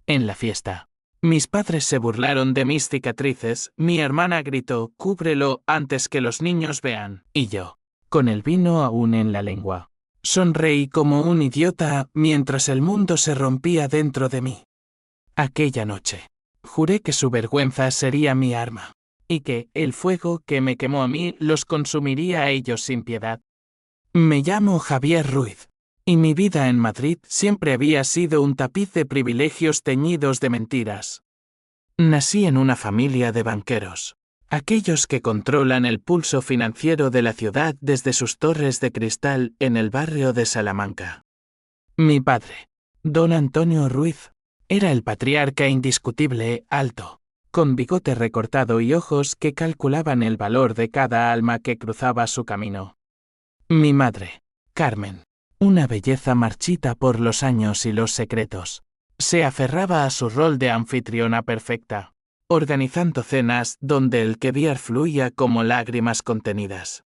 En la fiesta. Mis padres se burlaron de mis cicatrices, mi hermana gritó, cúbrelo antes que los niños vean, y yo, con el vino aún en la lengua, sonreí como un idiota mientras el mundo se rompía dentro de mí. Aquella noche, juré que su vergüenza sería mi arma, y que el fuego que me quemó a mí los consumiría a ellos sin piedad. Me llamo Javier Ruiz, y mi vida en Madrid siempre había sido un tapiz de privilegios teñidos de mentiras. Nací en una familia de banqueros, aquellos que controlan el pulso financiero de la ciudad desde sus torres de cristal en el barrio de Salamanca. Mi padre, don Antonio Ruiz, era el patriarca indiscutible, alto, con bigote recortado y ojos que calculaban el valor de cada alma que cruzaba su camino. Mi madre, Carmen, una belleza marchita por los años y los secretos, se aferraba a su rol de anfitriona perfecta, organizando cenas donde el caviar fluía como lágrimas contenidas.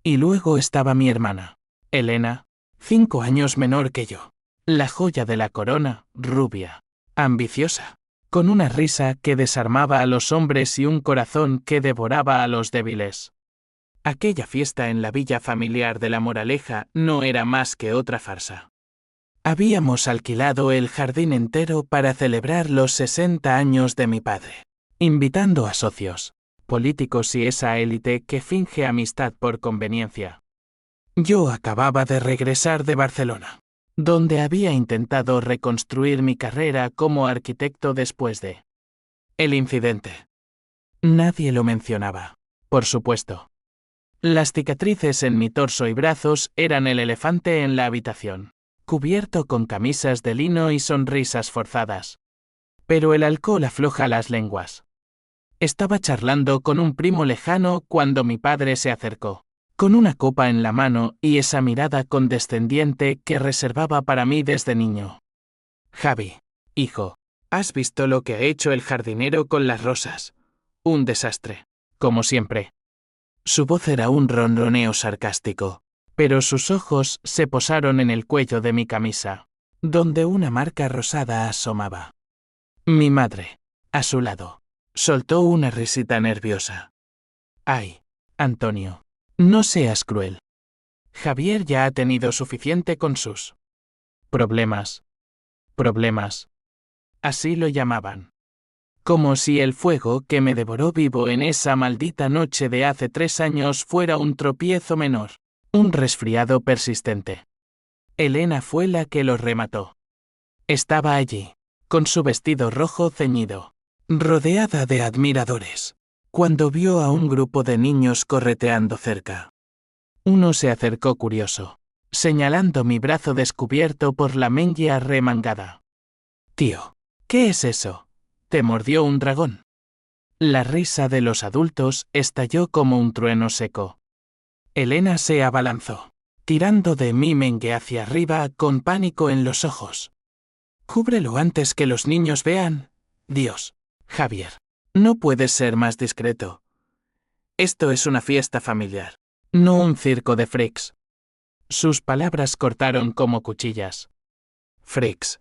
Y luego estaba mi hermana, Elena, 5 años menor que yo, la joya de la corona, rubia, ambiciosa, con una risa que desarmaba a los hombres y un corazón que devoraba a los débiles. Aquella fiesta en la villa familiar de La Moraleja no era más que otra farsa. Habíamos alquilado el jardín entero para celebrar los 60 años de mi padre, invitando a socios, políticos y esa élite que finge amistad por conveniencia. Yo acababa de regresar de Barcelona, donde había intentado reconstruir mi carrera como arquitecto después de el incidente. Nadie lo mencionaba, por supuesto. Las cicatrices en mi torso y brazos eran el elefante en la habitación, cubierto con camisas de lino y sonrisas forzadas. Pero el alcohol afloja las lenguas. Estaba charlando con un primo lejano cuando mi padre se acercó, con una copa en la mano y esa mirada condescendiente que reservaba para mí desde niño. Javi, hijo, ¿has visto lo que ha hecho el jardinero con las rosas? Un desastre, como siempre. Su voz era un ronroneo sarcástico, pero sus ojos se posaron en el cuello de mi camisa, donde una marca rosada asomaba. Mi madre, a su lado, soltó una risita nerviosa. Ay, Antonio, no seas cruel. Javier ya ha tenido suficiente con sus problemas. Problemas. Así lo llamaban. Como si el fuego que me devoró vivo en esa maldita noche de hace 3 años fuera un tropiezo menor, un resfriado persistente. Elena fue la que lo remató. Estaba allí, con su vestido rojo ceñido, rodeada de admiradores, cuando vio a un grupo de niños correteando cerca. Uno se acercó curioso, señalando mi brazo descubierto por la mejilla remangada. Tío, ¿qué es eso? ¿Te mordió un dragón? La risa de los adultos estalló como un trueno seco. Elena se abalanzó, tirando de mi mengue hacia arriba con pánico en los ojos. Cúbrelo antes que los niños vean. Dios, Javier, no puedes ser más discreto. Esto es una fiesta familiar, no un circo de freaks. Sus palabras cortaron como cuchillas. Freaks.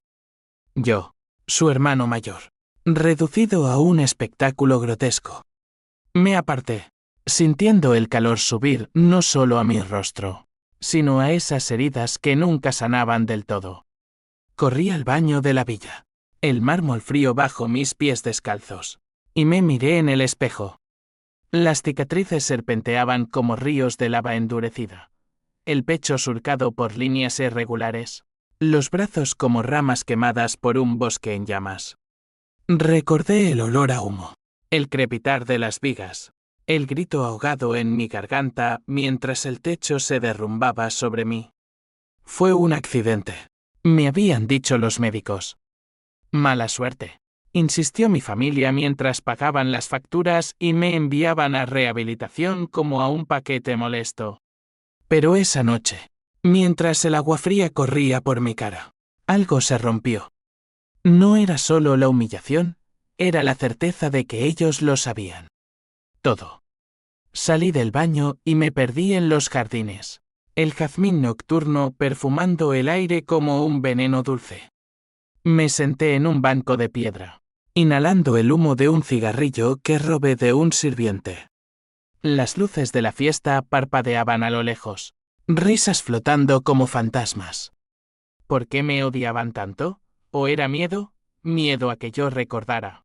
Yo, su hermano mayor, reducido a un espectáculo grotesco. Me aparté, sintiendo el calor subir no solo a mi rostro, sino a esas heridas que nunca sanaban del todo. Corrí al baño de la villa, el mármol frío bajo mis pies descalzos, y me miré en el espejo. Las cicatrices serpenteaban como ríos de lava endurecida, el pecho surcado por líneas irregulares, los brazos como ramas quemadas por un bosque en llamas. Recordé el olor a humo, el crepitar de las vigas, el grito ahogado en mi garganta mientras el techo se derrumbaba sobre mí. Fue un accidente, me habían dicho los médicos. Mala suerte, insistió mi familia mientras pagaban las facturas y me enviaban a rehabilitación como a un paquete molesto. Pero esa noche, mientras el agua fría corría por mi cara, algo se rompió. No era solo la humillación, era la certeza de que ellos lo sabían. Todo. Salí del baño y me perdí en los jardines, el jazmín nocturno perfumando el aire como un veneno dulce. Me senté en un banco de piedra, inhalando el humo de un cigarrillo que robé de un sirviente. Las luces de la fiesta parpadeaban a lo lejos, risas flotando como fantasmas. ¿Por qué me odiaban tanto? ¿O era miedo? Miedo a que yo recordara.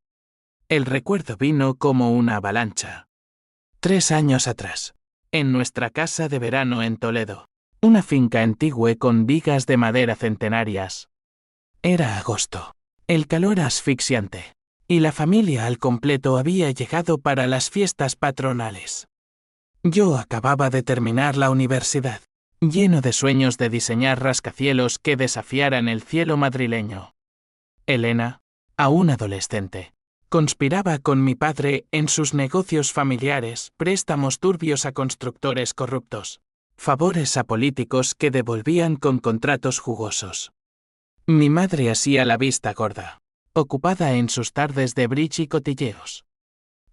El recuerdo vino como una avalancha. 3 años atrás, en nuestra casa de verano en Toledo, una finca antigua con vigas de madera centenarias. Era agosto, el calor asfixiante, y la familia al completo había llegado para las fiestas patronales. Yo acababa de terminar la universidad, lleno de sueños de diseñar rascacielos que desafiaran el cielo madrileño. Elena, aún adolescente, conspiraba con mi padre en sus negocios familiares, préstamos turbios a constructores corruptos, favores a políticos que devolvían con contratos jugosos. Mi madre hacía la vista gorda, ocupada en sus tardes de bridge y cotilleos.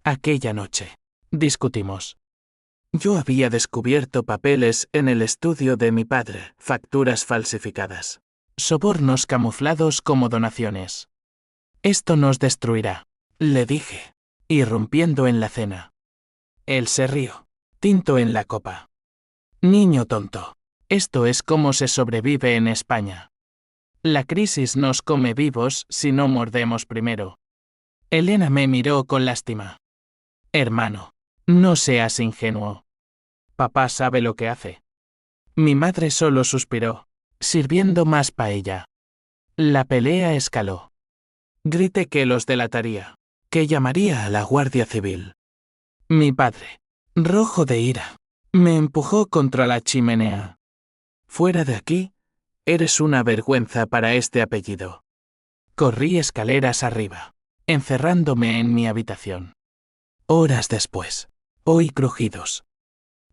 Aquella noche, discutimos. Yo había descubierto papeles en el estudio de mi padre, facturas falsificadas, sobornos camuflados como donaciones. Esto nos destruirá, le dije, irrumpiendo en la cena. Él se rió, tinto en la copa. Niño tonto, esto es como se sobrevive en España. La crisis nos come vivos si no mordemos primero. Elena me miró con lástima. Hermano, no seas ingenuo. Papá sabe lo que hace. Mi madre solo suspiró, sirviendo más paella. La pelea escaló. Grité que los delataría, que llamaría a la Guardia Civil. Mi padre, rojo de ira, me empujó contra la chimenea. Fuera de aquí, eres una vergüenza para este apellido. Corrí escaleras arriba, encerrándome en mi habitación. Horas después, oí crujidos.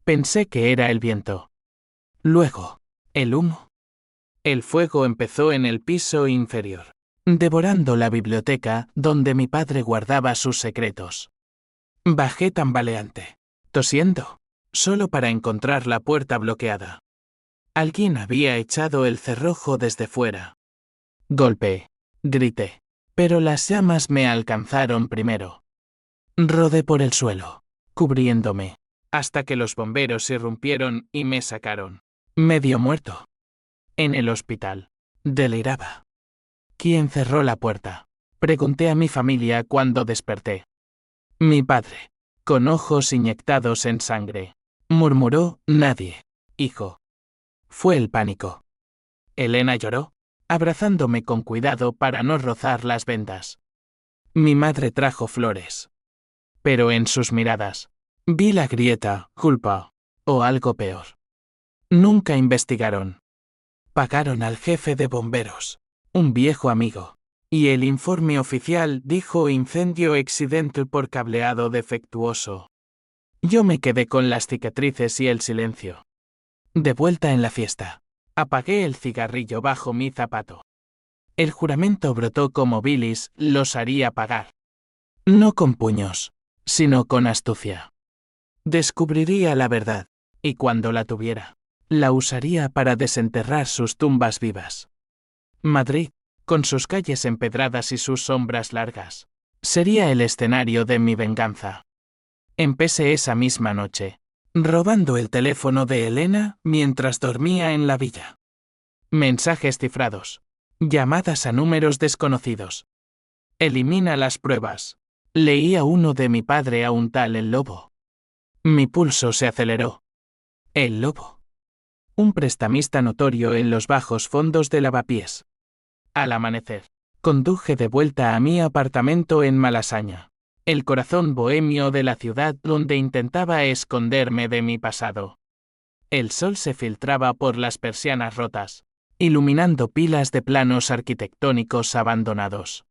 Pensé que era el viento. Luego, el humo. El fuego empezó en el piso inferior, devorando la biblioteca donde mi padre guardaba sus secretos. Bajé tambaleante, tosiendo, solo para encontrar la puerta bloqueada. Alguien había echado el cerrojo desde fuera. Golpeé, grité, pero las llamas me alcanzaron primero. Rodé por el suelo, cubriéndome, hasta que los bomberos irrumpieron y me sacaron, medio muerto. En el hospital, deliraba. ¿Quién cerró la puerta? Pregunté a mi familia cuando desperté. Mi padre, con ojos inyectados en sangre, murmuró, nadie, hijo. Fue el pánico. Elena lloró, abrazándome con cuidado para no rozar las vendas. Mi madre trajo flores. Pero en sus miradas, vi la grieta, culpa, o algo peor. Nunca investigaron. Pagaron al jefe de bomberos, un viejo amigo, y el informe oficial dijo incendio accidental por cableado defectuoso. Yo me quedé con las cicatrices y el silencio. De vuelta en la fiesta, apagué el cigarrillo bajo mi zapato. El juramento brotó como bilis, los haría pagar. No con puños, sino con astucia. Descubriría la verdad, y cuando la tuviera, la usaría para desenterrar sus tumbas vivas. Madrid, con sus calles empedradas y sus sombras largas, sería el escenario de mi venganza. Empecé esa misma noche, robando el teléfono de Elena mientras dormía en la villa. Mensajes cifrados, llamadas a números desconocidos. Elimina las pruebas. Leía uno de mi padre a un tal El Lobo. Mi pulso se aceleró. El Lobo. Un prestamista notorio en los bajos fondos de Lavapiés. Al amanecer, conduje de vuelta a mi apartamento en Malasaña, el corazón bohemio de la ciudad donde intentaba esconderme de mi pasado. El sol se filtraba por las persianas rotas, iluminando pilas de planos arquitectónicos abandonados.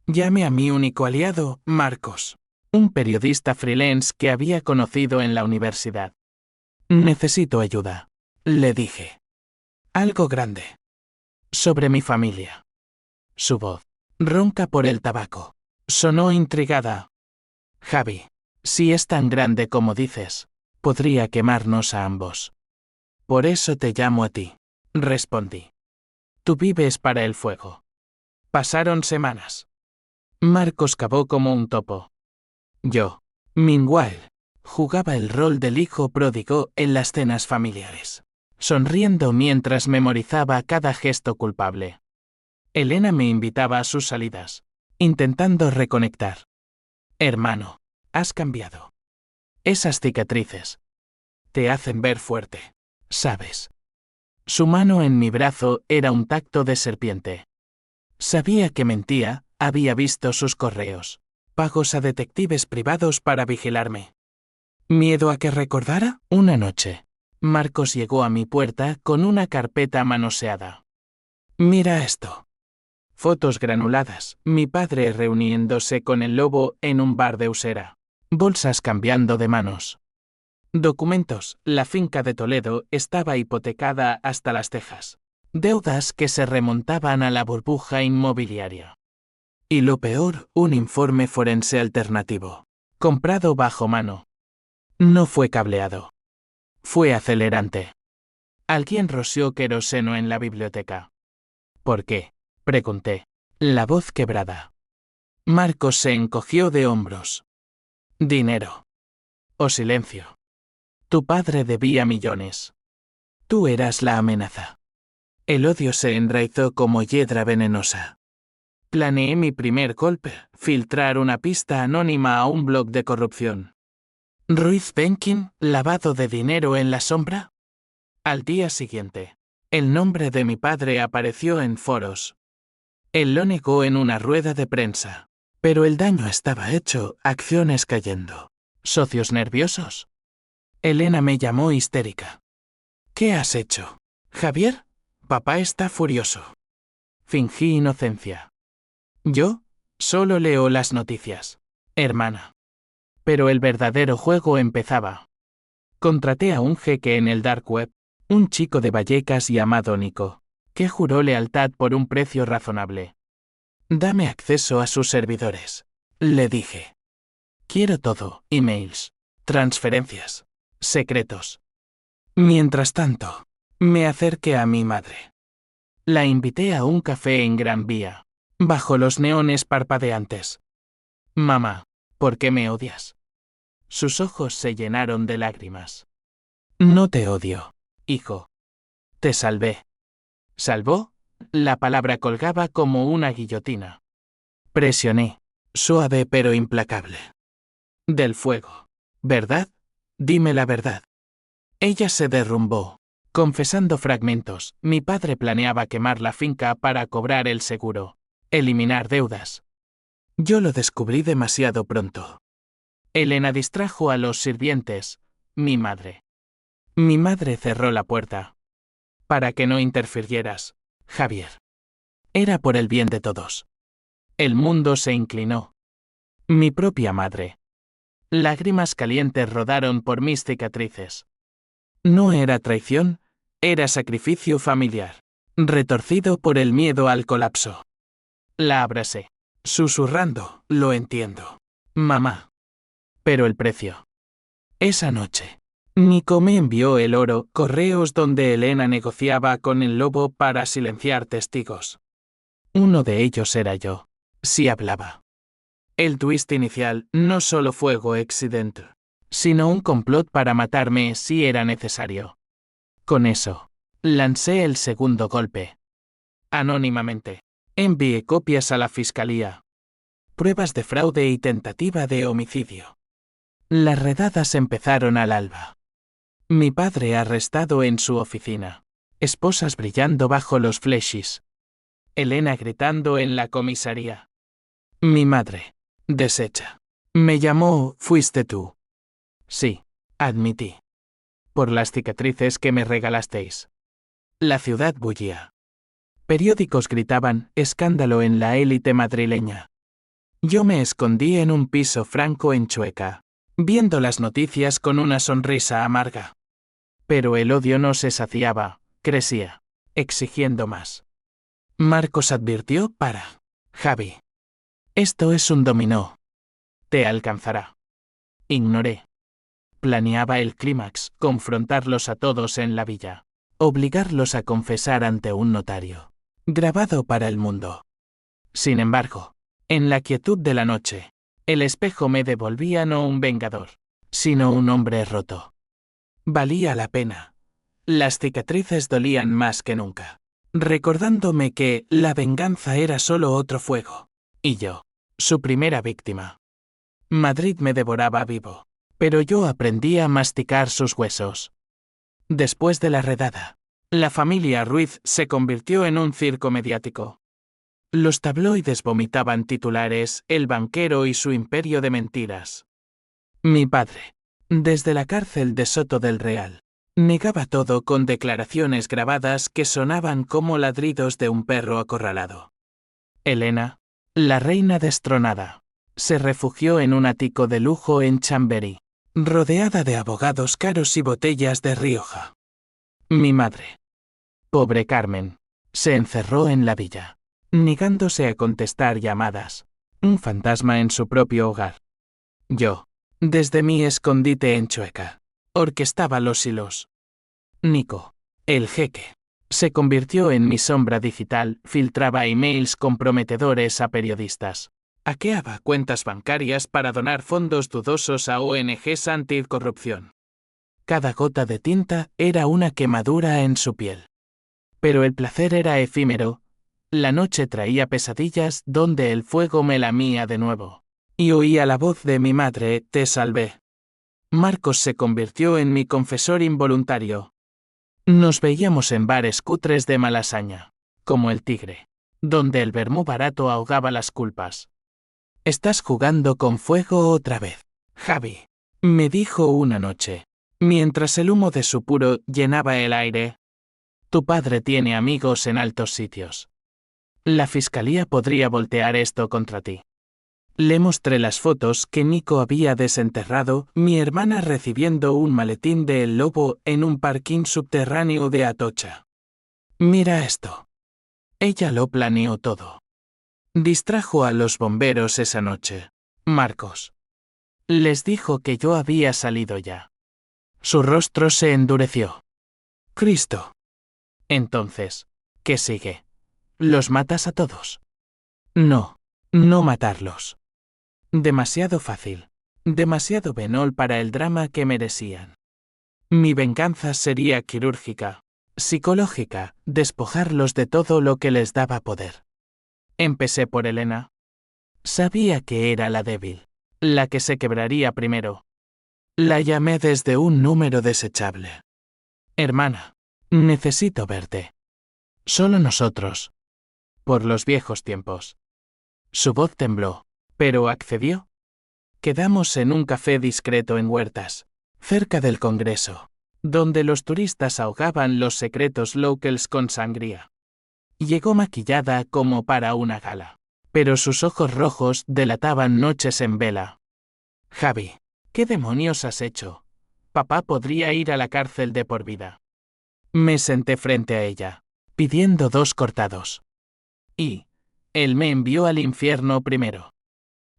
Llamé a mi único aliado, Marcos, un periodista freelance que había conocido en la universidad. Necesito ayuda, le dije. Algo grande. Sobre mi familia. Su voz, ronca por el tabaco, sonó intrigada. Javi, si es tan grande como dices, podría quemarnos a ambos. Por eso te llamo a ti, respondí. Tú vives para el fuego. Pasaron semanas. Marcos cavó como un topo. Yo, meanwhile, jugaba el rol del hijo pródigo en las cenas familiares, sonriendo mientras memorizaba cada gesto culpable. Elena me invitaba a sus salidas, intentando reconectar. Hermano, has cambiado. Esas cicatrices te hacen ver fuerte, ¿sabes? Su mano en mi brazo era un tacto de serpiente. Sabía que mentía, había visto sus correos, pagos a detectives privados para vigilarme. ¿Miedo a que recordara? Una noche, Marcos llegó a mi puerta con una carpeta manoseada. Mira esto. Fotos granuladas, mi padre reuniéndose con el lobo en un bar de Usera. Bolsas cambiando de manos. Documentos, la finca de Toledo estaba hipotecada hasta las cejas. Deudas que se remontaban a la burbuja inmobiliaria. Y lo peor, un informe forense alternativo. Comprado bajo mano. No fue cableado. Fue acelerante. Alguien roció queroseno en la biblioteca. ¿Por qué? Pregunté. La voz quebrada. Marcos se encogió de hombros. Dinero. O silencio. Tu padre debía millones. Tú eras la amenaza. El odio se enraizó como hiedra venenosa. Planeé mi primer golpe, filtrar una pista anónima a un blog de corrupción. Ruiz Benkin, lavado de dinero en la sombra. Al día siguiente, el nombre de mi padre apareció en foros. Él lo negó en una rueda de prensa. Pero el daño estaba hecho, acciones cayendo. ¿Socios nerviosos? Elena me llamó histérica. ¿Qué has hecho? Javier, papá está furioso. Fingí inocencia. Yo, solo leo las noticias, hermana. Pero el verdadero juego empezaba. Contraté a un jeque en el dark web, un chico de Vallecas llamado Nico, que juró lealtad por un precio razonable. Dame acceso a sus servidores, le dije. Quiero todo, emails, transferencias, secretos. Mientras tanto, me acerqué a mi madre. La invité a un café en Gran Vía, bajo los neones parpadeantes. Mamá, ¿por qué me odias? Sus ojos se llenaron de lágrimas. No te odio, hijo. Te salvé. ¿Salvó? La palabra colgaba como una guillotina. Presioné, suave pero implacable. Del fuego. ¿Verdad? Dime la verdad. Ella se derrumbó. Confesando fragmentos, mi padre planeaba quemar la finca para cobrar el seguro, eliminar deudas. Yo lo descubrí demasiado pronto. Elena distrajo a los sirvientes, mi madre. Mi madre cerró la puerta. Para que no interfirieras, Javier. Era por el bien de todos. El mundo se inclinó. Mi propia madre. Lágrimas calientes rodaron por mis cicatrices. No era traición, era sacrificio familiar, retorcido por el miedo al colapso. La abracé, susurrando, lo entiendo, mamá. Pero el precio. Esa noche, Nico me envió el oro, correos donde Elena negociaba con el lobo para silenciar testigos. Uno de ellos era yo, si hablaba. El twist inicial no solo fue accident, sino un complot para matarme si era necesario. Con eso, lancé el segundo golpe. Anónimamente, envié copias a la fiscalía. Pruebas de fraude y tentativa de homicidio. Las redadas empezaron al alba. Mi padre arrestado en su oficina. Esposas brillando bajo los flashes. Elena gritando en la comisaría. Mi madre, deshecha. Me llamó, fuiste tú. Sí, admití. Por las cicatrices que me regalasteis. La ciudad bullía. Periódicos gritaban, escándalo en la élite madrileña. Yo me escondí en un piso franco en Chueca, viendo las noticias con una sonrisa amarga. Pero el odio no se saciaba, crecía, exigiendo más. Marcos advirtió para Javi. Esto es un dominó. Te alcanzará. Ignoré. Planeaba el clímax, confrontarlos a todos en la villa. Obligarlos a confesar ante un notario. Grabado para el mundo. Sin embargo, en la quietud de la noche, el espejo me devolvía no un vengador, sino un hombre roto. Valía la pena. Las cicatrices dolían más que nunca, recordándome que la venganza era solo otro fuego, y yo, su primera víctima. Madrid me devoraba vivo, pero yo aprendí a masticar sus huesos. Después de la redada, la familia Ruiz se convirtió en un circo mediático. Los tabloides vomitaban titulares, el banquero y su imperio de mentiras. Mi padre, desde la cárcel de Soto del Real, negaba todo con declaraciones grabadas que sonaban como ladridos de un perro acorralado. Elena, la reina destronada, se refugió en un ático de lujo en Chamberí, rodeada de abogados caros y botellas de Rioja. Mi madre, pobre Carmen, se encerró en la villa, negándose a contestar llamadas, un fantasma en su propio hogar. Yo, desde mi escondite en Chueca, orquestaba los hilos. Nico, el jeque, se convirtió en mi sombra digital, filtraba emails comprometedores a periodistas, hackeaba cuentas bancarias para donar fondos dudosos a ONGs anticorrupción. Cada gota de tinta era una quemadura en su piel. Pero el placer era efímero. La noche traía pesadillas donde el fuego me lamía de nuevo. Y oía la voz de mi madre, te salvé. Marcos se convirtió en mi confesor involuntario. Nos veíamos en bares cutres de Malasaña, como el Tigre, donde el vermú barato ahogaba las culpas. Estás jugando con fuego otra vez, Javi, me dijo una noche, mientras el humo de su puro llenaba el aire. Tu padre tiene amigos en altos sitios. La fiscalía podría voltear esto contra ti. Le mostré las fotos que Nico había desenterrado, mi hermana recibiendo un maletín de El Lobo en un parking subterráneo de Atocha. Mira esto. Ella lo planeó todo. Distrajo a los bomberos esa noche. Marcos. Les dijo que yo había salido ya. Su rostro se endureció. Cristo. Entonces, ¿qué sigue? ¿Los matas a todos? No, no matarlos. Demasiado fácil. Demasiado banal para el drama que merecían. Mi venganza sería quirúrgica, psicológica, despojarlos de todo lo que les daba poder. Empecé por Elena. Sabía que era la débil, la que se quebraría primero. La llamé desde un número desechable. Hermana, necesito verte. Solo nosotros. Por los viejos tiempos. Su voz tembló, pero accedió. Quedamos en un café discreto en Huertas, cerca del Congreso, donde los turistas ahogaban los secretos locals con sangría. Llegó maquillada como para una gala, pero sus ojos rojos delataban noches en vela. Javi, ¿qué demonios has hecho? Papá podría ir a la cárcel de por vida. Me senté frente a ella, pidiendo 2 cortados. Y él me envió al infierno primero.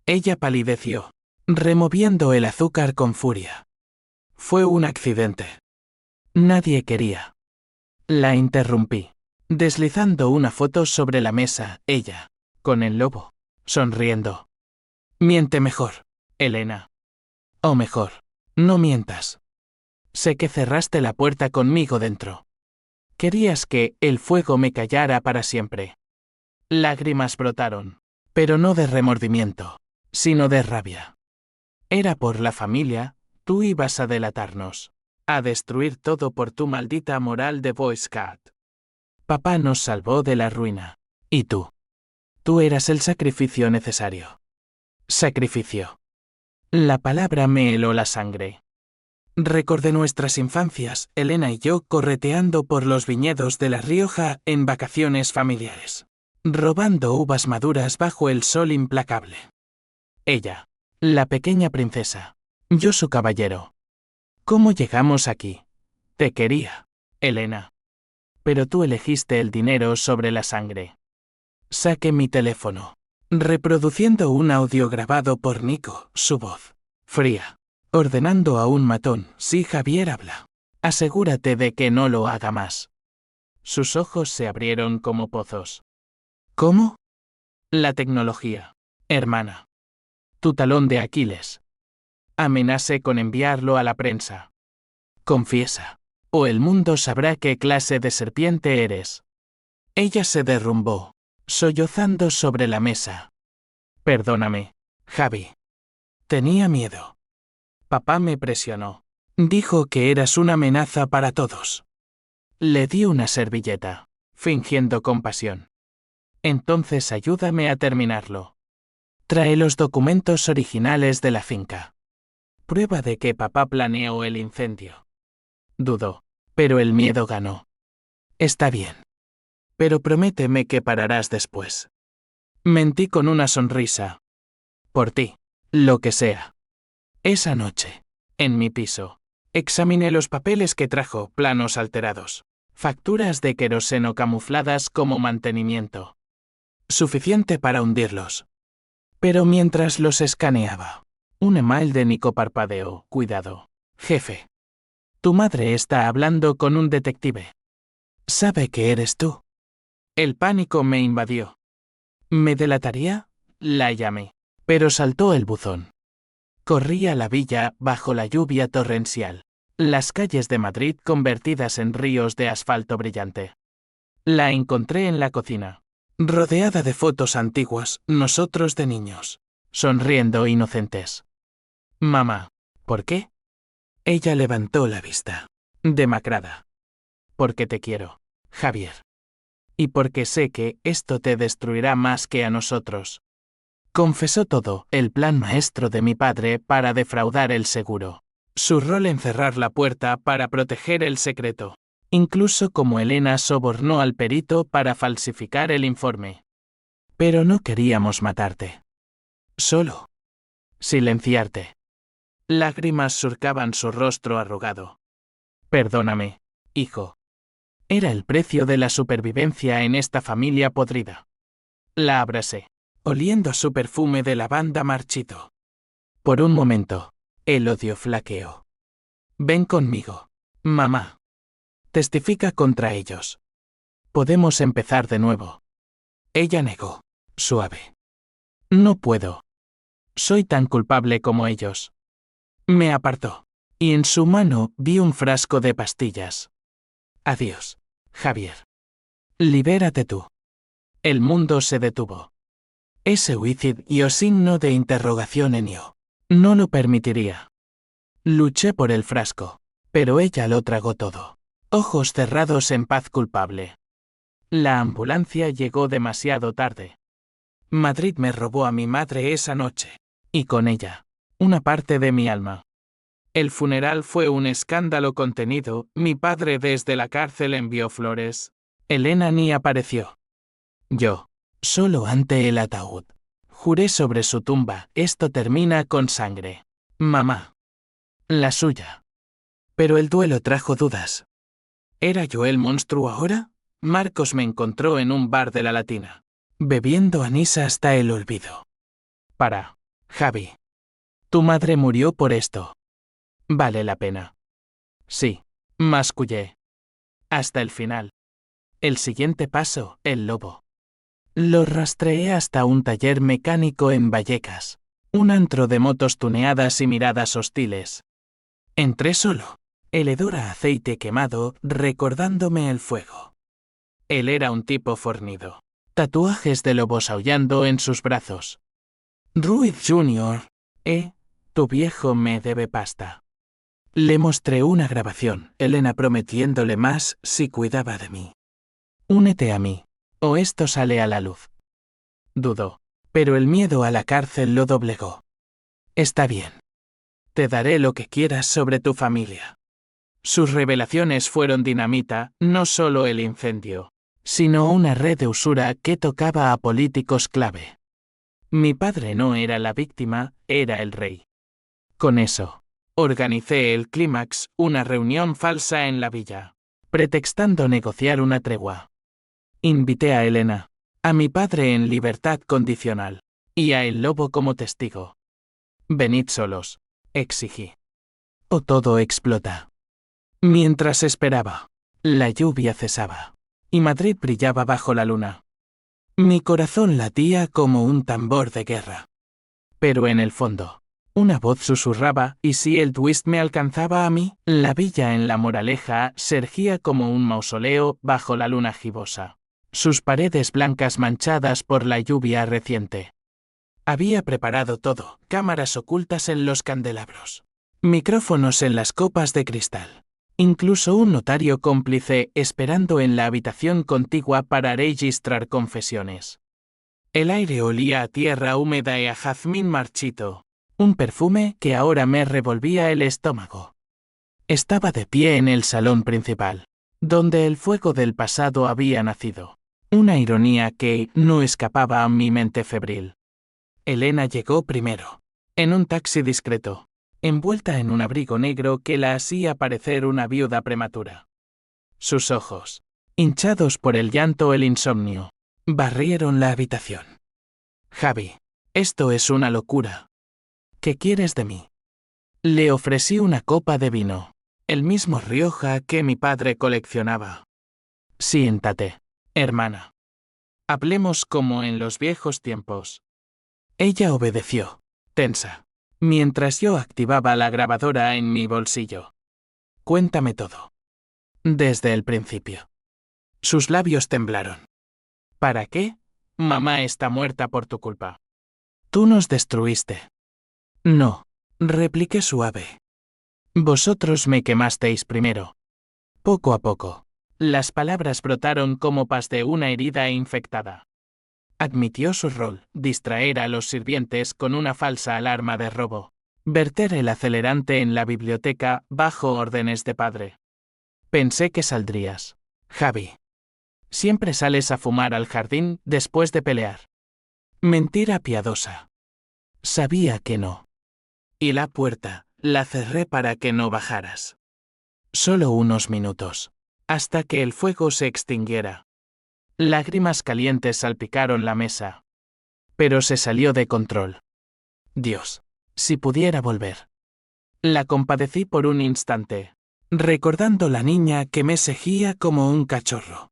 Ella palideció, removiendo el azúcar con furia. Fue un accidente. Nadie quería. La interrumpí, deslizando una foto sobre la mesa, ella, con el lobo, sonriendo. Miente mejor, Elena. O mejor, no mientas. Sé que cerraste la puerta conmigo dentro. Querías que el fuego me callara para siempre. Lágrimas brotaron, pero no de remordimiento, sino de rabia. Era por la familia, tú ibas a delatarnos, a destruir todo por tu maldita moral de Boy Scout. Papá nos salvó de la ruina, y tú. Tú eras el sacrificio necesario. Sacrificio. La palabra me heló la sangre. Recordé nuestras infancias, Elena y yo correteando por los viñedos de La Rioja en vacaciones familiares, robando uvas maduras bajo el sol implacable. Ella, la pequeña princesa, yo su caballero. ¿Cómo llegamos aquí? Te quería, Elena. Pero tú elegiste el dinero sobre la sangre. Saqué mi teléfono, reproduciendo un audio grabado por Nico, su voz, fría, ordenando a un matón, si Javier habla, asegúrate de que no lo haga más. Sus ojos se abrieron como pozos. ¿Cómo? La tecnología. Hermana. Tu talón de Aquiles. Amenacé con enviarlo a la prensa. Confiesa, o el mundo sabrá qué clase de serpiente eres. Ella se derrumbó, sollozando sobre la mesa. Perdóname, Javi. Tenía miedo. Papá me presionó. Dijo que eras una amenaza para todos. Le di una servilleta, fingiendo compasión. Entonces ayúdame a terminarlo. Trae los documentos originales de la finca. Prueba de que papá planeó el incendio. Dudó, pero el miedo ganó. Está bien. Pero prométeme que pararás después. Mentí con una sonrisa. Por ti, lo que sea. Esa noche, en mi piso, examiné los papeles que trajo, planos alterados, facturas de queroseno camufladas como mantenimiento. Suficiente para hundirlos. Pero mientras los escaneaba, un email de Nico parpadeó. Cuidado, jefe. Tu madre está hablando con un detective. Sabe que eres tú. El pánico me invadió. ¿Me delataría? La llamé. Pero saltó el buzón. Corrí a la villa bajo la lluvia torrencial. Las calles de Madrid convertidas en ríos de asfalto brillante. La encontré en la cocina. Rodeada de fotos antiguas, nosotros de niños. Sonriendo inocentes. Mamá, ¿por qué? Ella levantó la vista. Demacrada. Porque te quiero, Javier. Y porque sé que esto te destruirá más que a nosotros. Confesó todo, el plan maestro de mi padre para defraudar el seguro. Su rol en cerrar la puerta para proteger el secreto. Incluso como Elena sobornó al perito para falsificar el informe. Pero no queríamos matarte. Solo silenciarte. Lágrimas surcaban su rostro arrugado. Perdóname, hijo. Era el precio de la supervivencia en esta familia podrida. La abracé, oliendo su perfume de lavanda marchito. Por un momento, el odio flaqueó. Ven conmigo, mamá. Testifica contra ellos. Podemos empezar de nuevo. Ella negó, suave. No puedo. Soy tan culpable como ellos. Me apartó, y en su mano vi un frasco de pastillas. Adiós, Javier. Libérate tú. El mundo se detuvo. Ese suicidio y o signo de interrogación en yo. No lo permitiría. Luché por el frasco, pero ella lo tragó todo. Ojos cerrados en paz culpable. La ambulancia llegó demasiado tarde. Madrid me robó a mi madre esa noche, y con ella, una parte de mi alma. El funeral fue un escándalo contenido, mi padre desde la cárcel envió flores. Elena ni apareció. Yo, solo ante el ataúd. Juré sobre su tumba, esto termina con sangre. Mamá. La suya. Pero el duelo trajo dudas. ¿Era yo el monstruo ahora? Marcos me encontró en un bar de la Latina, bebiendo anís hasta el olvido. Javi. Tu madre murió por esto. Vale la pena. Sí, mascullé. Hasta el final. El siguiente paso, el lobo. Lo rastreé hasta un taller mecánico en Vallecas. Un antro de motos tuneadas y miradas hostiles. Entré solo. El hedor a aceite quemado, recordándome el fuego. Él era un tipo fornido. Tatuajes de lobos aullando en sus brazos. Ruiz Jr., tu viejo me debe pasta. Le mostré una grabación, Elena prometiéndole más si cuidaba de mí. Únete a mí, o esto sale a la luz. Dudó, pero el miedo a la cárcel lo doblegó. Está bien. Te daré lo que quieras sobre tu familia. Sus revelaciones fueron dinamita, no solo el incendio, sino una red de usura que tocaba a políticos clave. Mi padre no era la víctima, era el rey. Con eso, organicé el clímax, una reunión falsa en la villa, pretextando negociar una tregua. Invité a Elena, a mi padre en libertad condicional, y a el lobo como testigo. Venid solos, exigí. O todo explota. Mientras esperaba, la lluvia cesaba, y Madrid brillaba bajo la luna. Mi corazón latía como un tambor de guerra. Pero en el fondo, una voz susurraba, y si el twist me alcanzaba a mí, la villa en La Moraleja se erguía como un mausoleo bajo la luna gibosa, sus paredes blancas manchadas por la lluvia reciente. Había preparado todo, cámaras ocultas en los candelabros, micrófonos en las copas de cristal, incluso un notario cómplice esperando en la habitación contigua para registrar confesiones. El aire olía a tierra húmeda y a jazmín marchito, un perfume que ahora me revolvía el estómago. Estaba de pie en el salón principal, donde el fuego del pasado había nacido, una ironía que no escapaba a mi mente febril. Elena llegó primero, en un taxi discreto, envuelta en un abrigo negro que la hacía parecer una viuda prematura. Sus ojos, hinchados por el llanto o el insomnio, barrieron la habitación. Javi, esto es una locura. ¿Qué quieres de mí? Le ofrecí una copa de vino, el mismo Rioja que mi padre coleccionaba. Siéntate, hermana. Hablemos como en los viejos tiempos. Ella obedeció, tensa, mientras yo activaba la grabadora en mi bolsillo. Cuéntame todo. Desde el principio. Sus labios temblaron. ¿Para qué? Mamá está muerta por tu culpa. Tú nos destruiste. No, repliqué suave. Vosotros me quemasteis primero. Poco a poco, las palabras brotaron como pas de una herida infectada. Admitió su rol, distraer a los sirvientes con una falsa alarma de robo, verter el acelerante en la biblioteca bajo órdenes de padre. Pensé que saldrías, Javi. Siempre sales a fumar al jardín después de pelear. Mentira piadosa. Sabía que no. Y la puerta, la cerré para que no bajaras. Solo unos minutos, hasta que el fuego se extinguiera. Lágrimas calientes salpicaron la mesa. Pero se salió de control. Dios, si pudiera volver. La compadecí por un instante, recordando la niña que me seguía como un cachorro.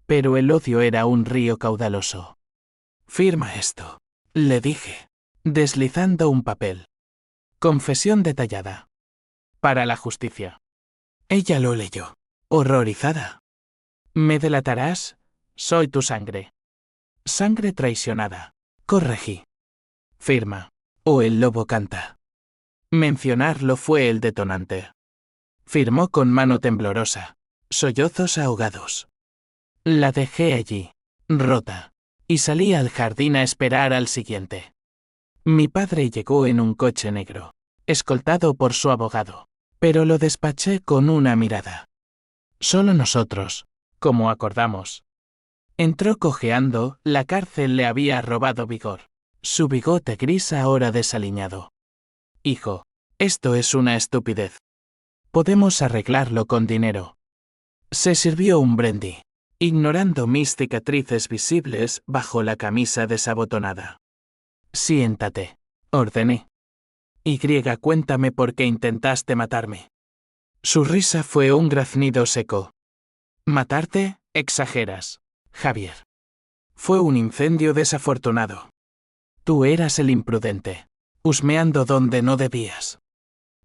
Pero el odio era un río caudaloso. Firma esto, le dije, deslizando un papel. Confesión detallada. Para la justicia. Ella lo leyó, horrorizada. ¿Me delatarás? Soy tu sangre. Sangre traicionada. Corregí. Firma. O el lobo canta. Mencionarlo fue el detonante. Firmó con mano temblorosa. Sollozos ahogados. La dejé allí, rota, y salí al jardín a esperar al siguiente. Mi padre llegó en un coche negro, escoltado por su abogado, pero lo despaché con una mirada. Solo nosotros, como acordamos. Entró cojeando, la cárcel le había robado vigor. Su bigote gris ahora desaliñado. Hijo, esto es una estupidez. Podemos arreglarlo con dinero. Se sirvió un brandy, ignorando mis cicatrices visibles bajo la camisa desabotonada. Siéntate, ordené. Cuéntame por qué intentaste matarme. Su risa fue un graznido seco. ¿Matarte? Exageras, Javier. Fue un incendio desafortunado. Tú eras el imprudente, husmeando donde no debías.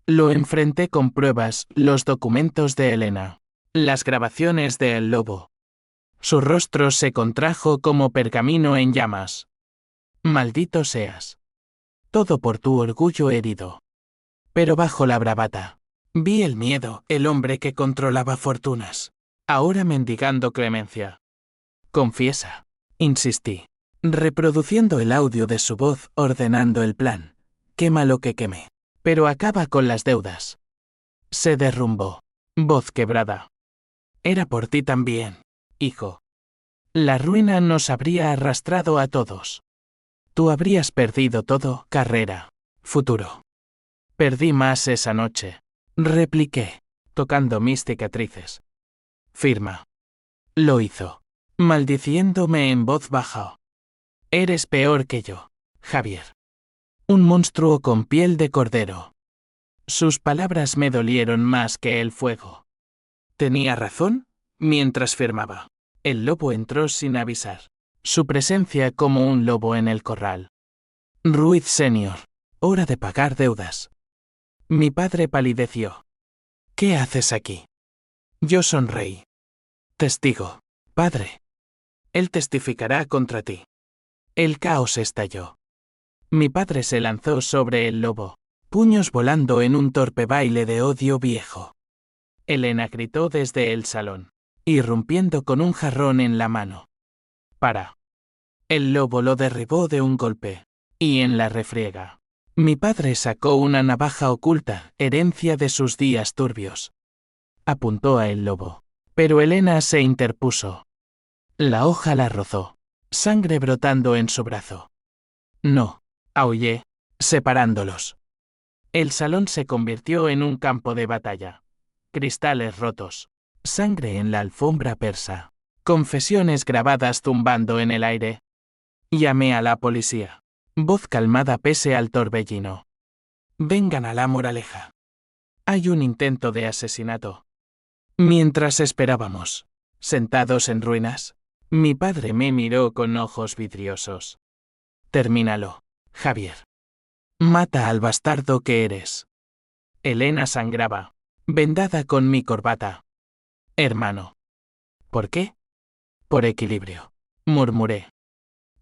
Lo enfrenté con pruebas, los documentos de Elena, las grabaciones de El Lobo. Su rostro se contrajo como pergamino en llamas. Maldito seas. Todo por tu orgullo herido. Pero bajo la bravata, vi el miedo, el hombre que controlaba fortunas, ahora mendigando clemencia. Confiesa, insistí, reproduciendo el audio de su voz ordenando el plan. Quema lo que queme, pero acaba con las deudas. Se derrumbó, voz quebrada. Era por ti también, hijo. La ruina nos habría arrastrado a todos. Tú habrías perdido todo, carrera, futuro. Perdí más esa noche, repliqué, tocando mis cicatrices. Firma. Lo hizo, maldiciéndome en voz baja. Eres peor que yo, Javier. Un monstruo con piel de cordero. Sus palabras me dolieron más que el fuego. Tenía razón, mientras firmaba. El lobo entró sin avisar. su presencia como un lobo en el corral. Ruiz Senior, hora de pagar deudas. Mi padre palideció. ¿Qué haces aquí? Yo sonreí. Testigo, padre. Él testificará contra ti. El caos estalló. Mi padre se lanzó sobre el lobo, puños volando en un torpe baile de odio viejo. Elena gritó desde el salón, irrumpiendo con un jarrón en la mano. Para. El lobo lo derribó de un golpe, y en la refriega. Mi padre sacó una navaja oculta, herencia de sus días turbios. Apuntó a el lobo, pero Elena se interpuso. La hoja la rozó, sangre brotando en su brazo. No, aullé, separándolos. El salón se convirtió en un campo de batalla. Cristales rotos, sangre en la alfombra persa, confesiones grabadas zumbando en el aire. Llamé a la policía. Voz calmada pese al torbellino. Vengan a la moraleja. Hay un intento de asesinato. Mientras esperábamos, sentados en ruinas, mi padre me miró con ojos vidriosos. Termínalo, Javier. Mata al bastardo que eres. Elena sangraba, vendada con mi corbata. Hermano. ¿Por qué? Por equilibrio, murmuré.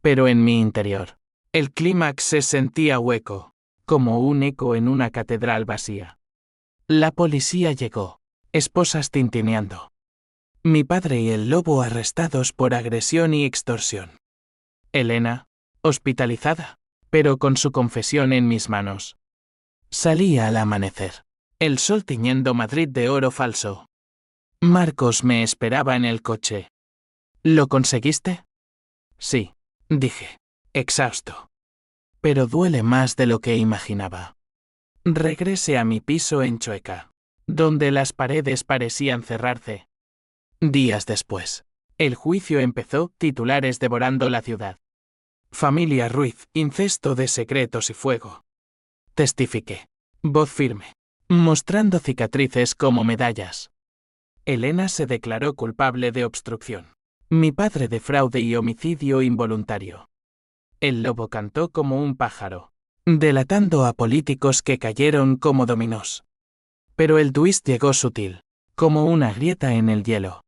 Pero en mi interior, el clímax se sentía hueco, como un eco en una catedral vacía. La policía llegó, esposas tintineando. Mi padre y el lobo arrestados por agresión y extorsión. Elena, hospitalizada, pero con su confesión en mis manos. Salía al amanecer, el sol tiñendo Madrid de oro falso. Marcos me esperaba en el coche. ¿Lo conseguiste? Sí, dije, exhausto. Pero duele más de lo que imaginaba. Regresé a mi piso en Chueca, donde las paredes parecían cerrarse. Días después, el juicio empezó, titulares devorando la ciudad. Familia Ruiz, incesto de secretos y fuego. Testifiqué, voz firme, mostrando cicatrices como medallas. Elena se declaró culpable de obstrucción. Mi padre de fraude y homicidio involuntario. El lobo cantó como un pájaro, delatando a políticos que cayeron como dominós. Pero el twist llegó sutil, como una grieta en el hielo.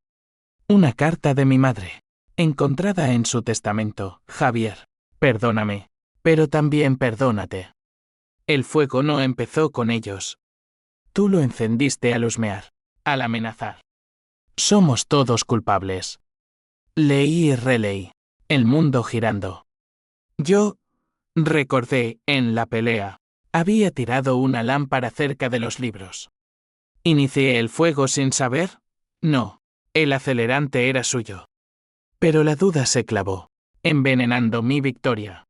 Una carta de mi madre, encontrada en su testamento. Javier, perdóname, pero también perdónate. El fuego no empezó con ellos. Tú lo encendiste al husmear, al amenazar. Somos todos culpables. Leí y releí, el mundo girando. Yo, recordé, en la pelea, había tirado una lámpara cerca de los libros. ¿Inicié el fuego sin saber? No, el acelerante era suyo. Pero la duda se clavó, envenenando mi victoria.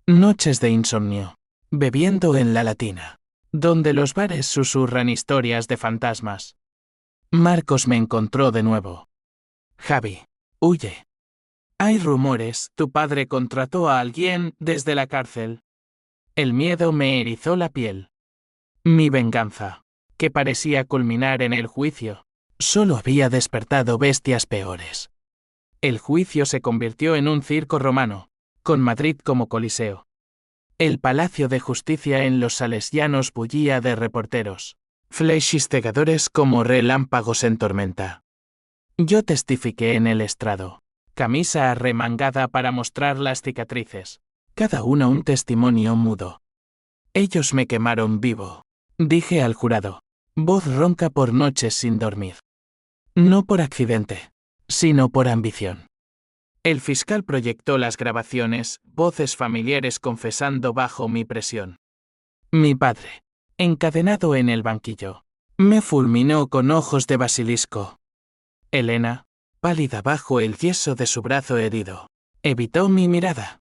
Noches de insomnio, bebiendo en la Latina, donde los bares susurran historias de fantasmas. Marcos me encontró de nuevo. Javi, huye. Hay rumores, tu padre contrató a alguien desde la cárcel. El miedo me erizó la piel. Mi venganza, que parecía culminar en el juicio, solo había despertado bestias peores. El juicio se convirtió en un circo romano, con Madrid como coliseo. El Palacio de Justicia en los Salesianos bullía de reporteros, flechis cegadores como relámpagos en tormenta. Yo testifiqué en el estrado, camisa arremangada para mostrar las cicatrices, cada una un testimonio mudo. Ellos me quemaron vivo, dije al jurado, voz ronca por noches sin dormir. No por accidente, sino por ambición. El fiscal proyectó las grabaciones, voces familiares confesando bajo mi presión. Mi padre, encadenado en el banquillo, me fulminó con ojos de basilisco. Elena, pálida bajo el yeso de su brazo herido, evitó mi mirada.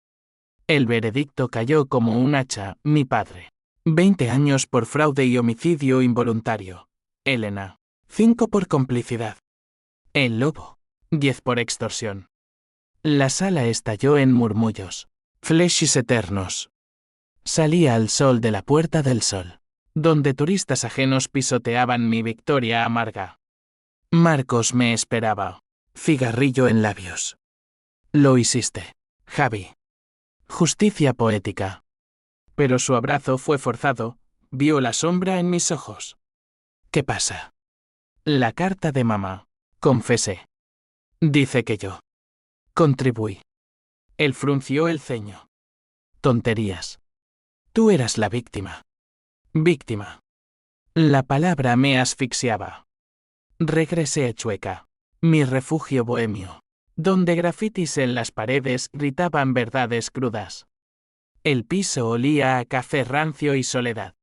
El veredicto cayó como un hacha, mi padre. 20 años por fraude y homicidio involuntario. Elena, 5 por complicidad. El lobo, 10 por extorsión. La sala estalló en murmullos, flechis eternos. Salía al sol de la Puerta del Sol, donde turistas ajenos pisoteaban mi victoria amarga. Marcos me esperaba, cigarrillo en labios. Lo hiciste. Javi. Justicia poética. Pero su abrazo fue forzado, vio la sombra en mis ojos. ¿Qué pasa? La carta de mamá. Confesé. Dice que yo contribuí. Él frunció el ceño. Tonterías. Tú eras la víctima. Víctima. La palabra me asfixiaba. Regresé a Chueca, mi refugio bohemio, donde grafitis en las paredes gritaban verdades crudas. El piso olía a café rancio y soledad.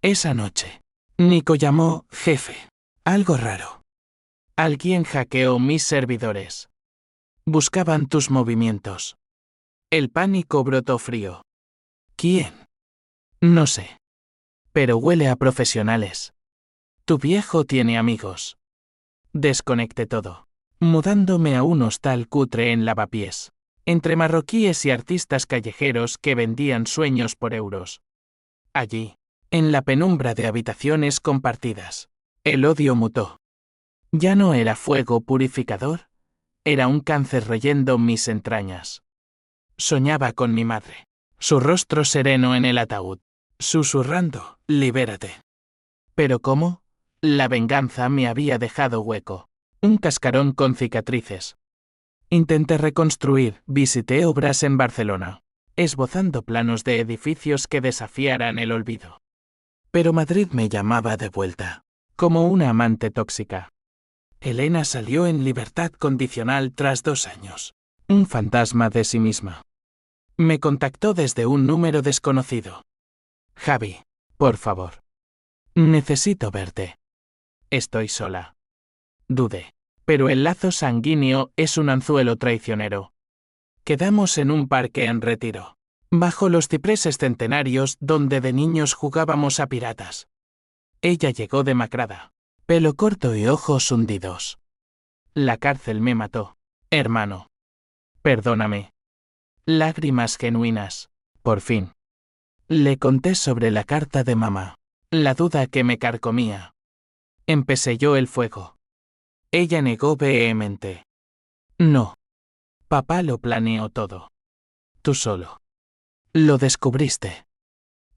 Esa noche, Nico llamó jefe. Algo raro. Alguien hackeó mis servidores. Buscaban tus movimientos. El pánico brotó frío. ¿Quién? No sé. Pero huele a profesionales. Tu viejo tiene amigos. Desconecté todo, mudándome a un hostal cutre en Lavapiés, entre marroquíes y artistas callejeros que vendían sueños por euros. Allí, en la penumbra de habitaciones compartidas, el odio mutó. Ya no era fuego purificador, era un cáncer reyendo mis entrañas. Soñaba con mi madre, su rostro sereno en el ataúd, susurrando, libérate. ¿Pero cómo? La venganza me había dejado hueco, un cascarón con cicatrices. Intenté reconstruir, visité obras en Barcelona, esbozando planos de edificios que desafiaran el olvido. Pero Madrid me llamaba de vuelta, como una amante tóxica. Elena salió en libertad condicional tras 2 años, un fantasma de sí misma. Me contactó desde un número desconocido. Javi, por favor. Necesito verte. Estoy sola. Dudé. Pero el lazo sanguíneo es un anzuelo traicionero. Quedamos en un parque en Retiro, bajo los cipreses centenarios donde de niños jugábamos a piratas. Ella llegó demacrada, pelo corto y ojos hundidos. La cárcel me mató, hermano. Perdóname. Lágrimas genuinas, por fin. Le conté sobre la carta de mamá, la duda que me carcomía. Empecé yo el fuego. Ella negó vehemente. No. Papá lo planeó todo. Tú solo. Lo descubriste.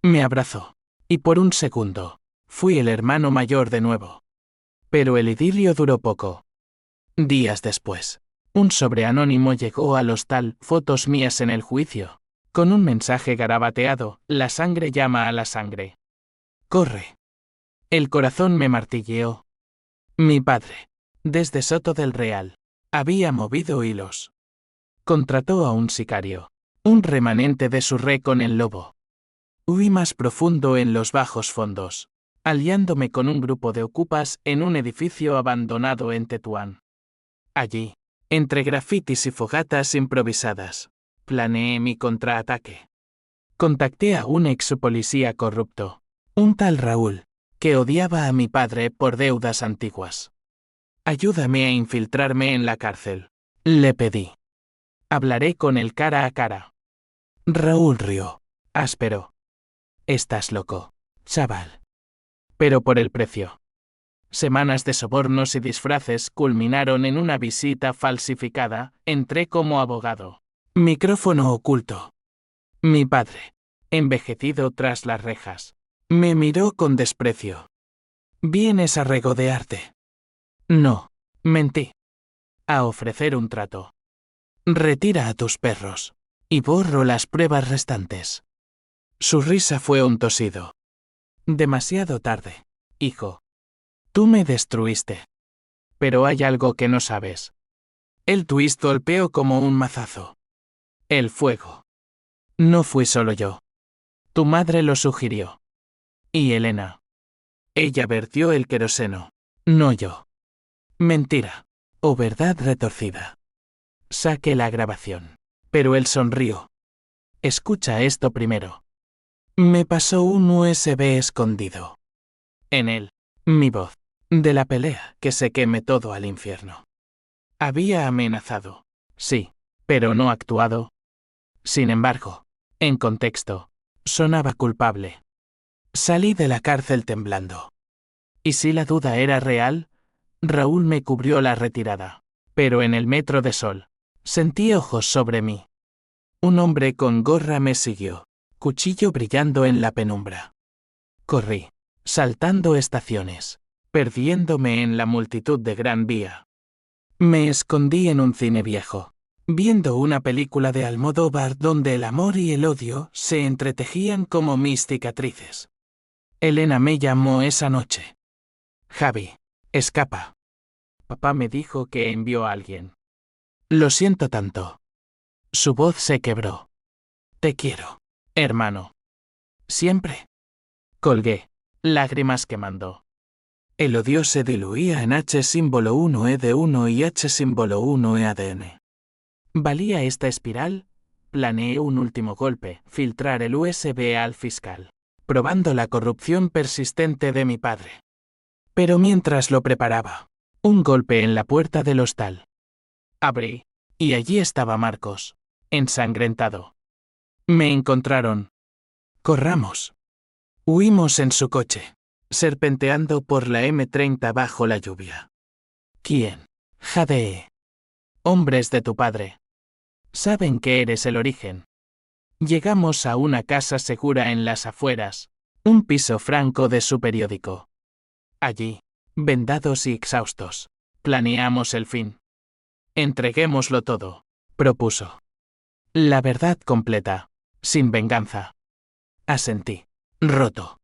Me abrazó. Y por un segundo, fui el hermano mayor de nuevo. Pero el idilio duró poco. Días después, un sobreanónimo llegó al hostal, fotos mías en el juicio, con un mensaje garabateado, la sangre llama a la sangre. Corre. El corazón me martilleó. Mi padre, desde Soto del Real, había movido hilos. Contrató a un sicario, un remanente de su re con el lobo. Huí más profundo en los bajos fondos, aliándome con un grupo de ocupas en un edificio abandonado en Tetuán. Allí, entre grafitis y fogatas improvisadas, planeé mi contraataque. Contacté a un ex policía corrupto, un tal Raúl, que odiaba a mi padre por deudas antiguas. Ayúdame a infiltrarme en la cárcel, le pedí. Hablaré con él cara a cara. Raúl rió, áspero. Estás loco, chaval. Pero por el precio. Semanas de sobornos y disfraces culminaron en una visita falsificada. Entré como abogado. Micrófono oculto. Mi padre, envejecido tras las rejas, me miró con desprecio. ¿Vienes a regodearte? No, mentí. A ofrecer un trato. Retira a tus perros. Y borro las pruebas restantes. Su risa fue un tosido. Demasiado tarde, hijo. Tú me destruiste. Pero hay algo que no sabes. El twist golpeó como un mazazo. El fuego. No fui solo yo. Tu madre lo sugirió. Y Elena. Ella vertió el queroseno. No yo. Mentira. O verdad retorcida. Saqué la grabación. Pero él sonrió. Escucha esto primero. Me pasó un USB escondido. En él, mi voz. De la pelea que se queme todo al infierno. Había amenazado. Sí, pero no actuado. Sin embargo, en contexto, sonaba culpable. Salí de la cárcel temblando. Y si la duda era real, Raúl me cubrió la retirada. Pero en el metro de sol, sentí ojos sobre mí. Un hombre con gorra me siguió, cuchillo brillando en la penumbra. Corrí, saltando estaciones, perdiéndome en la multitud de Gran Vía. Me escondí en un cine viejo, viendo una película de Almodóvar donde el amor y el odio se entretejían como mis cicatrices. Elena me llamó esa noche. Javi, escapa. Papá me dijo que envió a alguien. Lo siento tanto. Su voz se quebró. Te quiero, hermano. Siempre. Colgué, lágrimas quemando. El odio se diluía en H símbolo 1E1 y H símbolo 1E-ADN. ¿Valía esta espiral? Planeé un último golpe, filtrar el USB al fiscal, probando la corrupción persistente de mi padre. Pero mientras lo preparaba, un golpe en la puerta del hostal. Abrí, y allí estaba Marcos, ensangrentado. Me encontraron. Corramos. Huimos en su coche, serpenteando por la M30 bajo la lluvia. ¿Quién? Jadee. Hombres de tu padre. Saben que eres el origen. Llegamos a una casa segura en las afueras, un piso franco de su periódico. Allí, vendados y exhaustos, planeamos el fin. Entreguémoslo todo, propuso. La verdad completa, sin venganza. Asentí, roto.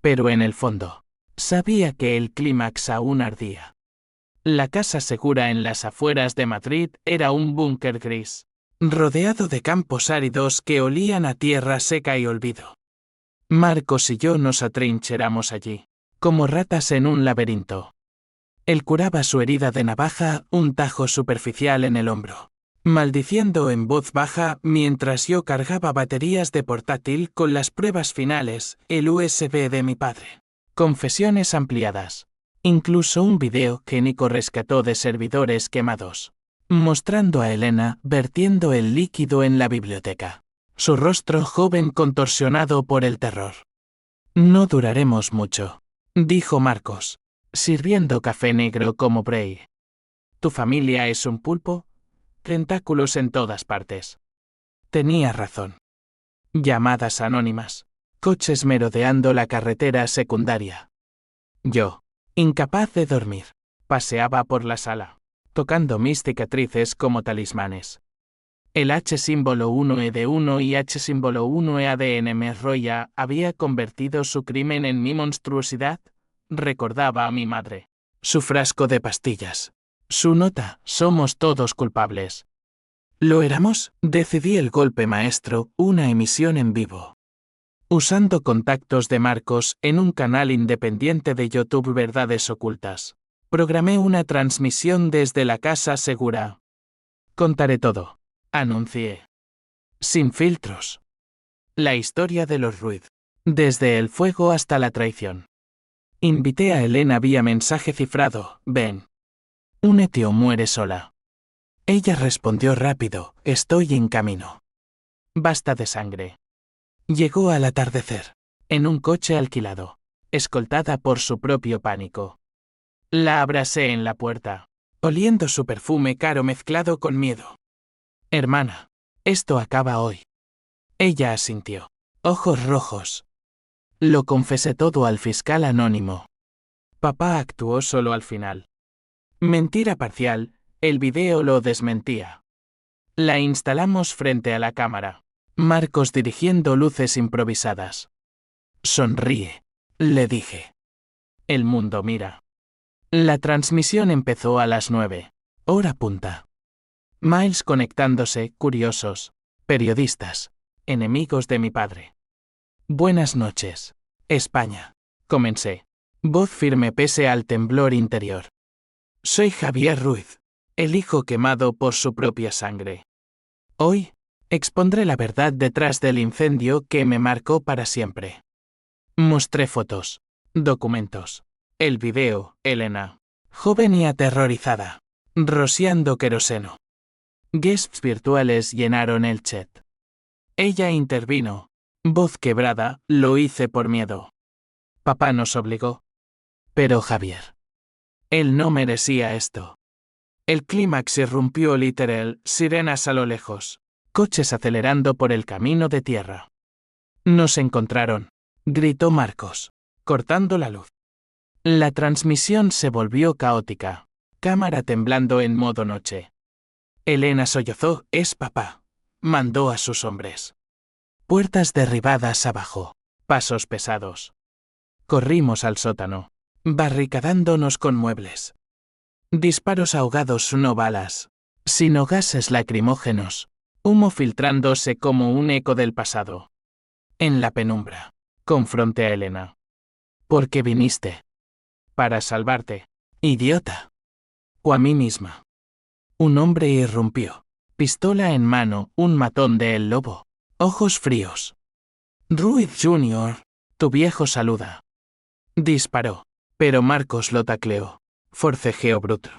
Pero en el fondo, sabía que el clímax aún ardía. La casa segura en las afueras de Madrid era un búnker gris, rodeado de campos áridos que olían a tierra seca y olvido. Marcos y yo nos atrincheramos allí, como ratas en un laberinto. Él curaba su herida de navaja, un tajo superficial en el hombro, maldiciendo en voz baja mientras yo cargaba baterías de portátil con las pruebas finales, el USB de mi padre. Confesiones ampliadas. Incluso un video que Nico rescató de servidores quemados, mostrando a Elena vertiendo el líquido en la biblioteca. Su rostro joven contorsionado por el terror. No duraremos mucho, dijo Marcos, sirviendo café negro como Bray. ¿Tu familia es un pulpo? Tentáculos en todas partes. Tenía razón. Llamadas anónimas. Coches merodeando la carretera secundaria. Yo, incapaz de dormir, paseaba por la sala, tocando mis cicatrices como talismanes. El H símbolo 1E1 y H símbolo 1E-ADN Roya había convertido su crimen en mi monstruosidad, recordaba a mi madre. Su frasco de pastillas. Su nota, somos todos culpables. ¿Lo éramos? Decidí el golpe maestro, una emisión en vivo. Usando contactos de Marcos en un canal independiente de YouTube Verdades Ocultas. Programé una transmisión desde la casa segura. Contaré todo, anuncié. Sin filtros. La historia de los Ruiz. Desde el fuego hasta la traición. Invité a Elena vía mensaje cifrado, ven. Únete o muere sola. Ella respondió rápido, estoy en camino. Basta de sangre. Llegó al atardecer, en un coche alquilado, escoltada por su propio pánico. La abracé en la puerta, oliendo su perfume caro mezclado con miedo. Hermana, esto acaba hoy. Ella asintió, ojos rojos. Lo confesé todo al fiscal anónimo. Papá actuó solo al final. Mentira parcial, el video lo desmentía. La instalamos frente a la cámara. Marcos dirigiendo luces improvisadas. Sonríe, le dije. El mundo mira. La transmisión empezó a las 9, hora punta. Miles conectándose, curiosos, periodistas, enemigos de mi padre. Buenas noches, España, comencé, voz firme pese al temblor interior. Soy Javier Ruiz, el hijo quemado por su propia sangre. Hoy, expondré la verdad detrás del incendio que me marcó para siempre. Mostré fotos, documentos, el video, Elena, joven y aterrorizada, rociando queroseno. Guests virtuales llenaron el chat. Ella intervino, voz quebrada, lo hice por miedo. Papá nos obligó. Pero Javier. Él no merecía esto. El clímax irrumpió literal, sirenas a lo lejos. Coches acelerando por el camino de tierra. Nos encontraron, gritó Marcos, cortando la luz. La transmisión se volvió caótica, cámara temblando en modo noche. Elena sollozó, es papá, mandó a sus hombres. Puertas derribadas abajo, pasos pesados. Corrimos al sótano, barricadándonos con muebles. Disparos ahogados, no balas, sino gases lacrimógenos, humo filtrándose como un eco del pasado. En la penumbra, confronté a Elena. ¿Por qué viniste? Para salvarte, idiota. O a mí misma. Un hombre irrumpió, pistola en mano, un matón de El Lobo, ojos fríos. Ruiz Jr., tu viejo saluda. Disparó, pero Marcos lo tacleó. Forcejeó bruto.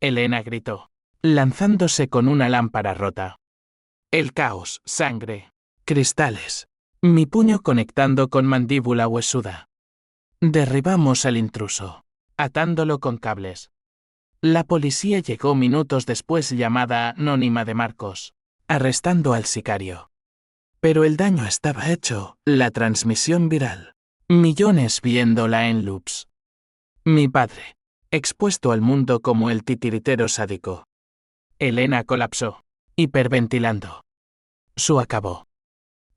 Elena gritó, lanzándose con una lámpara rota. El caos, sangre, cristales. Mi puño conectando con mandíbula huesuda. Derribamos al intruso, atándolo con cables. La policía llegó minutos después, llamada anónima de Marcos, arrestando al sicario. Pero el daño estaba hecho, la transmisión viral. Millones viéndola en loops. Mi padre, expuesto al mundo como el titiritero sádico. Elena colapsó, hiperventilando. Su acabó.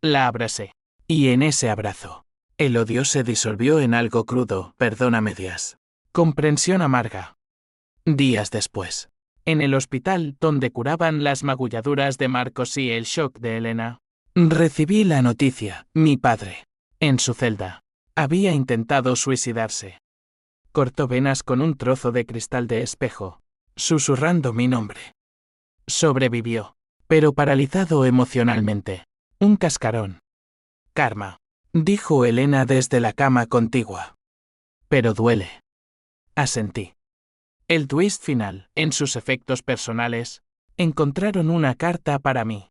La abracé, y en ese abrazo, el odio se disolvió en algo crudo, perdón a medias. Comprensión amarga. Días después, en el hospital donde curaban las magulladuras de Marcos y el shock de Elena, recibí la noticia, mi padre, en su celda, había intentado suicidarse. Cortó venas con un trozo de cristal de espejo, susurrando mi nombre. Sobrevivió, pero paralizado emocionalmente. Un cascarón. Karma, dijo Elena desde la cama contigua. Pero duele. Asentí. El twist final, en sus efectos personales, encontraron una carta para mí.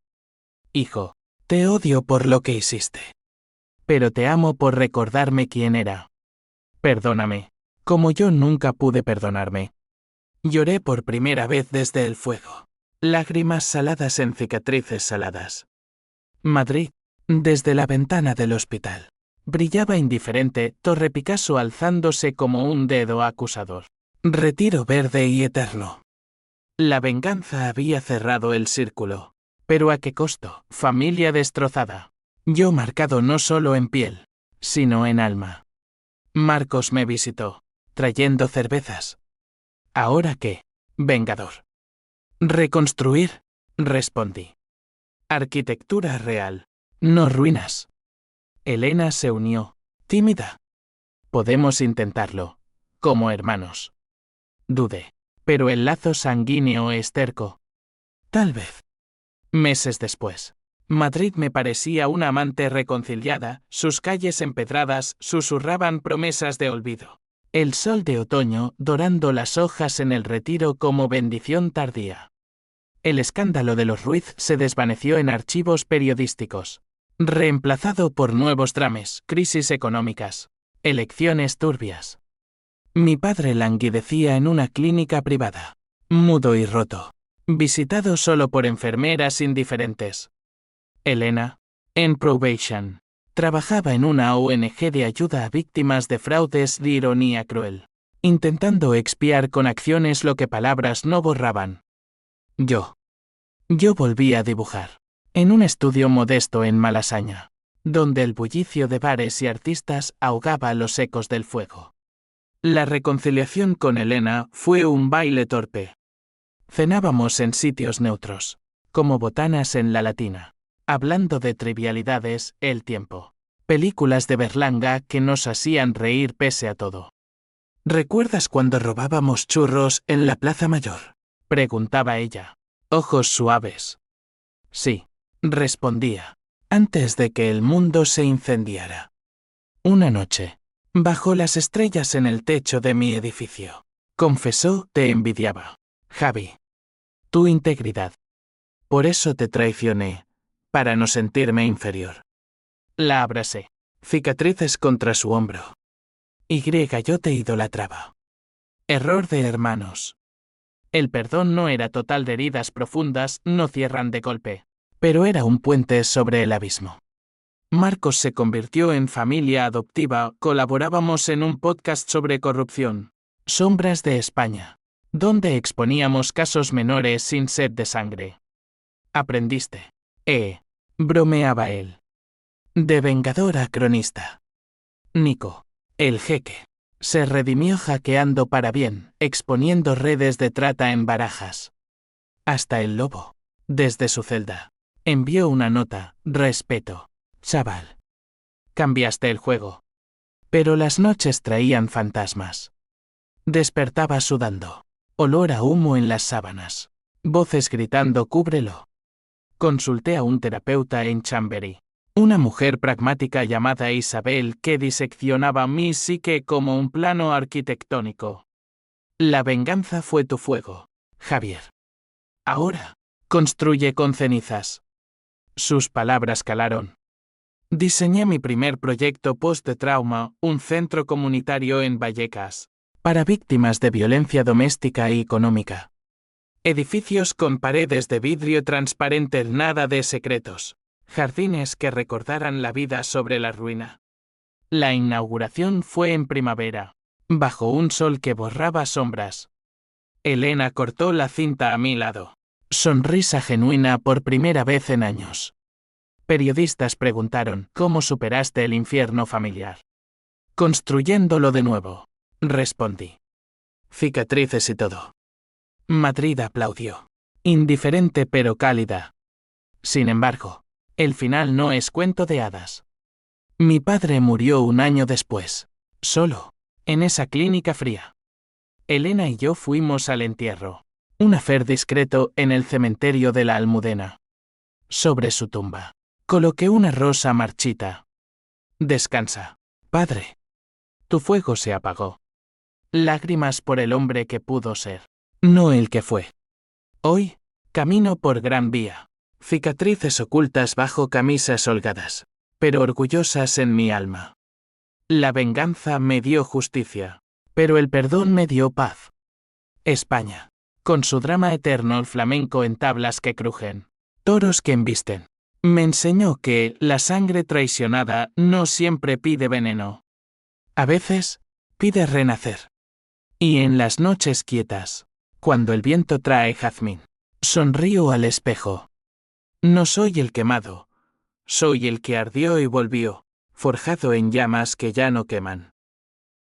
Hijo, te odio por lo que hiciste. Pero te amo por recordarme quién era. Perdóname, como yo nunca pude perdonarme. Lloré por primera vez desde el fuego. Lágrimas saladas en cicatrices saladas. Madrid, desde la ventana del hospital. Brillaba indiferente, Torre Picasso alzándose como un dedo acusador. Retiro verde y eterno. La venganza había cerrado el círculo. Pero ¿a qué costo? Familia destrozada. Yo marcado no solo en piel, sino en alma. Marcos me visitó, trayendo cervezas. ¿Ahora qué? Vengador. Reconstruir, respondí. Arquitectura real, no ruinas. Elena se unió, tímida. Podemos intentarlo, como hermanos. Dudé, pero el lazo sanguíneo es terco. Tal vez. Meses después, Madrid me parecía una amante reconciliada, sus calles empedradas susurraban promesas de olvido. El sol de otoño dorando las hojas en el Retiro como bendición tardía. El escándalo de los Ruiz se desvaneció en archivos periodísticos, reemplazado por nuevos dramas, crisis económicas, elecciones turbias. Mi padre languidecía en una clínica privada, mudo y roto, visitado solo por enfermeras indiferentes. Elena, en probation, trabajaba en una ONG de ayuda a víctimas de fraudes de ironía cruel, intentando expiar con acciones lo que palabras no borraban. Yo volví a dibujar, en un estudio modesto en Malasaña, donde el bullicio de bares y artistas ahogaba los ecos del fuego. La reconciliación con Elena fue un baile torpe. Cenábamos en sitios neutros, como botanas en la Latina, hablando de trivialidades, el tiempo, películas de Berlanga que nos hacían reír pese a todo. ¿Recuerdas cuando robábamos churros en la Plaza Mayor?, preguntaba ella. Ojos suaves. Sí, respondía, antes de que el mundo se incendiara. Una noche, bajo las estrellas en el techo de mi edificio, confesó, te envidiaba, Javi. Tu integridad. Por eso te traicioné, para no sentirme inferior. La abracé, cicatrices contra su hombro. Yo te idolatraba. Error de hermanos. El perdón no era total, de heridas profundas no cierran de golpe. pero era un puente sobre el abismo. Marcos se convirtió en familia adoptiva, colaborábamos en un podcast sobre corrupción, Sombras de España, donde exponíamos casos menores sin sed de sangre. Aprendiste. Bromeaba él. De vengador a cronista. Nico, el jeque, se redimió hackeando para bien, exponiendo redes de trata en Barajas. Hasta el lobo, desde su celda, envió una nota: respeto, chaval. Cambiaste el juego. Pero las noches traían fantasmas. Despertaba sudando. Olor a humo en las sábanas. Voces gritando: cúbrelo. Consulté a un terapeuta en Chamberí. Una mujer pragmática llamada Isabel que diseccionaba mi psique como un plano arquitectónico. La venganza fue tu fuego, Javier. Ahora, construye con cenizas. Sus palabras calaron. Diseñé mi primer proyecto post-trauma, un centro comunitario en Vallecas, para víctimas de violencia doméstica y económica. Edificios con paredes de vidrio transparente, nada de secretos. Jardines que recordaran la vida sobre la ruina. La inauguración fue en primavera, bajo un sol que borraba sombras. Elena cortó la cinta a mi lado. Sonrisa genuina por primera vez en años. Periodistas preguntaron: ¿cómo superaste el infierno familiar? Construyéndolo de nuevo, respondí. Cicatrices y todo. Madrid aplaudió. Indiferente pero cálida. Sin embargo, el final no es cuento de hadas. Mi padre murió un año después, solo, en esa clínica fría. Elena y yo fuimos al entierro, un afer discreto en el cementerio de la Almudena. Sobre su tumba, coloqué una rosa marchita. Descansa, padre. Tu fuego se apagó. Lágrimas por el hombre que pudo ser, no el que fue. Hoy, camino por Gran Vía. Cicatrices ocultas bajo camisas holgadas, pero orgullosas en mi alma. La venganza me dio justicia, pero el perdón me dio paz. España, con su drama eterno, el flamenco en tablas que crujen, toros que embisten, me enseñó que la sangre traicionada no siempre pide veneno. A veces, pide renacer. Y en las noches quietas, cuando el viento trae jazmín, sonrío al espejo. No soy el quemado, soy el que ardió y volvió, forjado en llamas que ya no queman.